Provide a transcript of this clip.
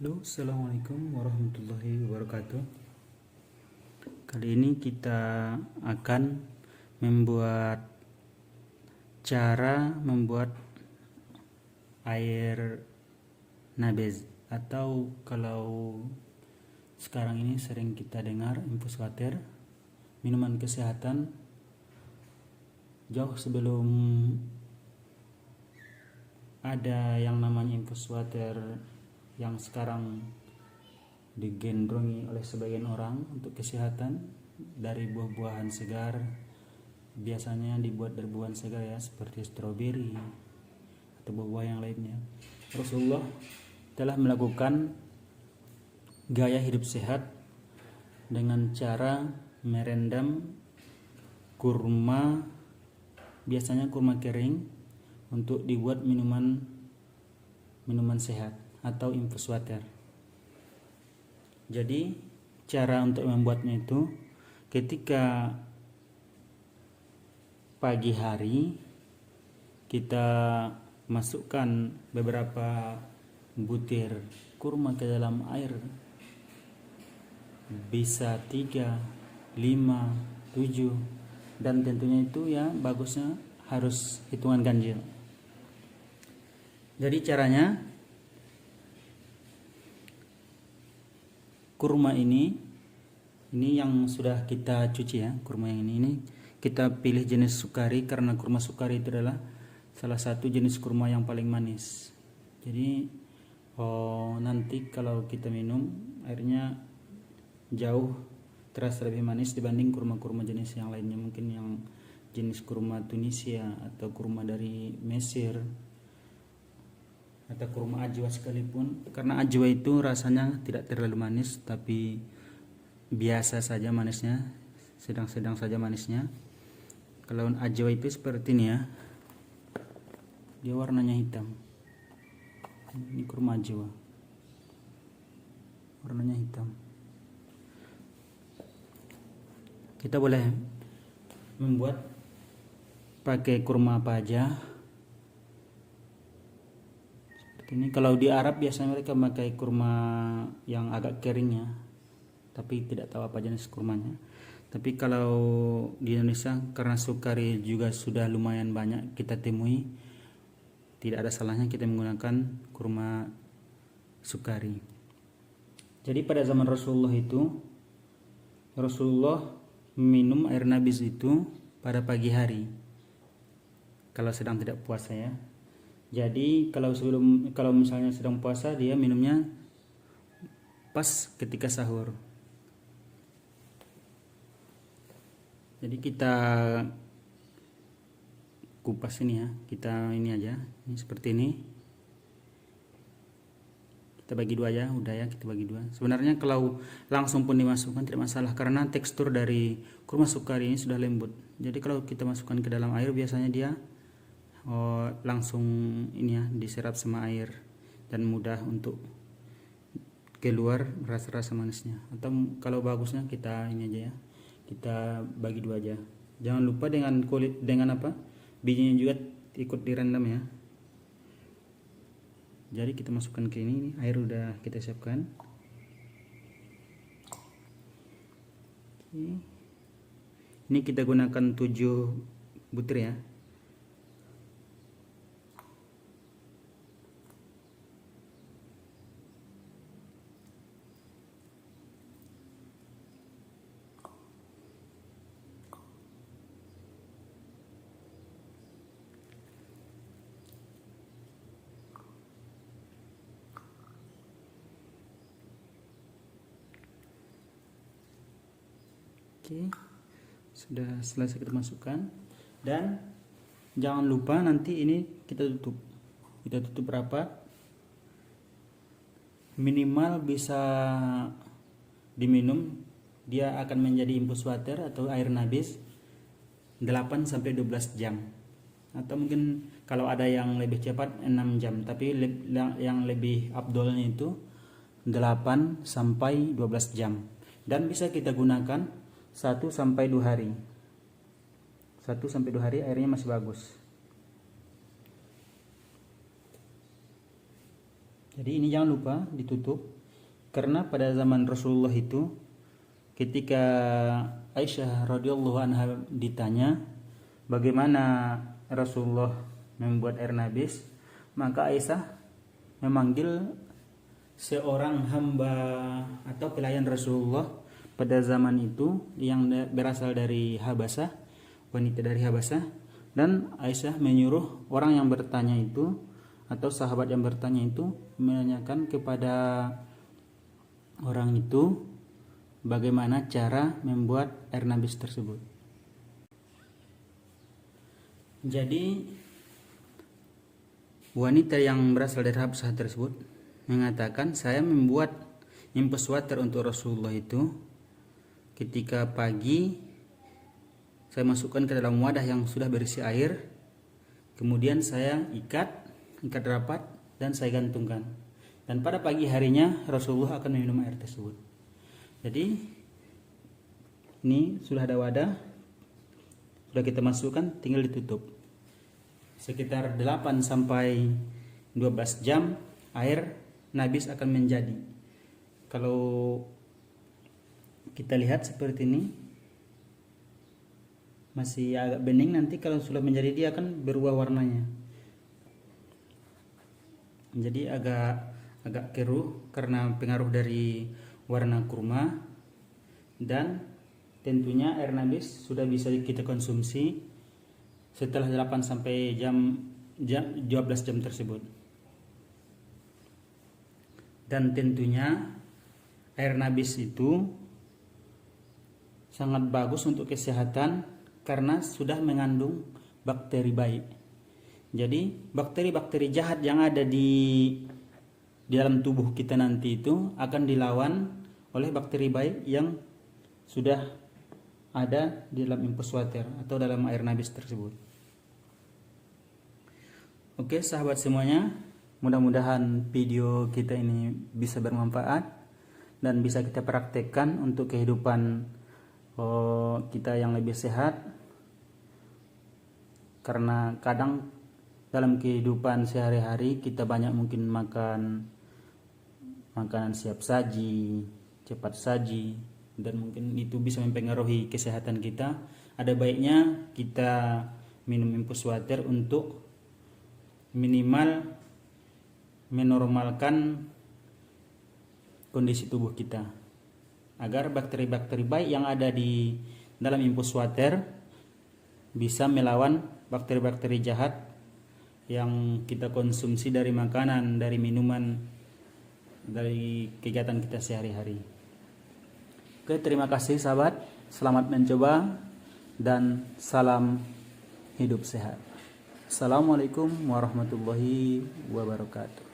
Halo, assalamualaikum warahmatullahi wabarakatuh. Kali ini kita akan cara membuat air nabez, atau kalau sekarang ini sering kita dengar infus water, minuman kesehatan. Jauh sebelum ada yang namanya infus water yang sekarang digandrungi oleh sebagian orang untuk kesehatan dari buah-buahan segar, biasanya dibuat dari buah segar ya, seperti stroberi atau buah-buah yang lainnya. Rasulullah telah melakukan gaya hidup sehat dengan cara merendam kurma, biasanya kurma kering, untuk dibuat minuman sehat atau infus water. Jadi cara untuk membuatnya itu, ketika pagi hari kita masukkan beberapa butir kurma ke dalam air, bisa 3, 5, 7, dan tentunya itu ya bagusnya harus hitungan ganjil. Jadi caranya, kurma ini yang sudah kita cuci ya, kurma yang ini kita pilih jenis sukari, karena kurma sukari itu adalah salah satu jenis kurma yang paling manis. Jadi nanti kalau kita minum airnya jauh terasa lebih manis dibanding kurma-kurma jenis yang lainnya, mungkin yang jenis kurma Tunisia atau kurma dari Mesir atau kurma ajwa sekalipun, karena ajwa itu rasanya tidak terlalu manis, tapi biasa saja manisnya, sedang-sedang saja manisnya. Kalau ajwa itu seperti ini ya, dia warnanya hitam. Ini kurma ajwa, warnanya hitam. Kita boleh membuat pakai kurma apa aja. Ini kalau di Arab biasanya mereka memakai kurma yang agak kering ya, tapi tidak tahu apa jenis kurmanya. Tapi kalau di Indonesia, karena sukari juga sudah lumayan banyak kita temui, tidak ada salahnya kita menggunakan kurma sukari. Jadi pada zaman Rasulullah itu, Rasulullah minum air nabis itu pada pagi hari kalau sedang tidak puasa ya. Jadi kalau misalnya sedang puasa, dia minumnya pas ketika sahur. Jadi kita kupas ini ya, kita ini aja, ini seperti ini. Kita bagi dua ya, udah ya, kita bagi dua. Sebenarnya kalau langsung pun dimasukkan tidak masalah, karena tekstur dari kurma sukari ini sudah lembut. Jadi kalau kita masukkan ke dalam air, biasanya dia langsung ini ya, diserap sama air dan mudah untuk keluar rasa-rasa manisnya. Atau kalau bagusnya kita ini aja ya, kita bagi dua aja. Jangan lupa dengan kulit, dengan bijinya juga ikut direndam ya. Jadi kita masukkan ke ini, air udah kita siapkan. Ini kita gunakan 7 butir ya. Oke, sudah selesai kita masukkan, dan jangan lupa nanti ini kita tutup rapat, minimal bisa diminum, dia akan menjadi infus water atau air nabis 8-12 jam, atau mungkin kalau ada yang lebih cepat 6 jam, tapi yang lebih abdolnya itu 8-12 jam, dan bisa kita gunakan 1-2 hari. 1-2 hari airnya masih bagus. Jadi ini jangan lupa ditutup, karena pada zaman Rasulullah itu ketika Aisyah radhiyallahu anha ditanya bagaimana Rasulullah membuat air nabis, maka Aisyah memanggil seorang hamba atau pelayan Rasulullah pada zaman itu yang berasal dari Habasah, wanita dari Habasah, dan Aisyah menyuruh orang yang bertanya itu atau sahabat yang bertanya itu menanyakan kepada orang itu bagaimana cara membuat air nabis tersebut. Jadi wanita yang berasal dari Habsah tersebut mengatakan, saya membuat infus water untuk Rasulullah itu ketika pagi saya masukkan ke dalam wadah yang sudah berisi air, kemudian saya ikat rapat dan saya gantungkan, dan pada pagi harinya Rasulullah akan minum air tersebut. Jadi ini sudah ada wadah, sudah kita masukkan, tinggal ditutup. Sekitar 8 sampai 12 jam air nabis akan menjadi. Kalau kita lihat seperti ini masih agak bening, nanti kalau sudah menjadi dia akan berubah warnanya. Jadi agak keruh karena pengaruh dari warna kurma, dan tentunya air nabis sudah bisa kita konsumsi setelah 8 sampai 12 jam tersebut. Dan tentunya air nabis itu sangat bagus untuk kesehatan karena sudah mengandung bakteri baik. Jadi bakteri-bakteri jahat yang ada di dalam tubuh kita nanti itu akan dilawan oleh bakteri baik yang sudah ada di dalam infus water atau dalam air nabis tersebut. Oke sahabat semuanya, mudah-mudahan video kita ini bisa bermanfaat dan bisa kita praktekkan untuk kehidupan kita yang lebih sehat. Karena kadang dalam kehidupan sehari-hari kita banyak mungkin makan makanan siap saji, cepat saji, dan mungkin itu bisa mempengaruhi kesehatan kita. Ada baiknya kita minum infus water untuk minimal menormalkan kondisi tubuh kita, agar bakteri-bakteri baik yang ada di dalam infus water bisa melawan bakteri-bakteri jahat yang kita konsumsi dari makanan, dari minuman, dari kegiatan kita sehari-hari. Oke, terima kasih sahabat, selamat mencoba dan salam hidup sehat. Assalamualaikum warahmatullahi wabarakatuh.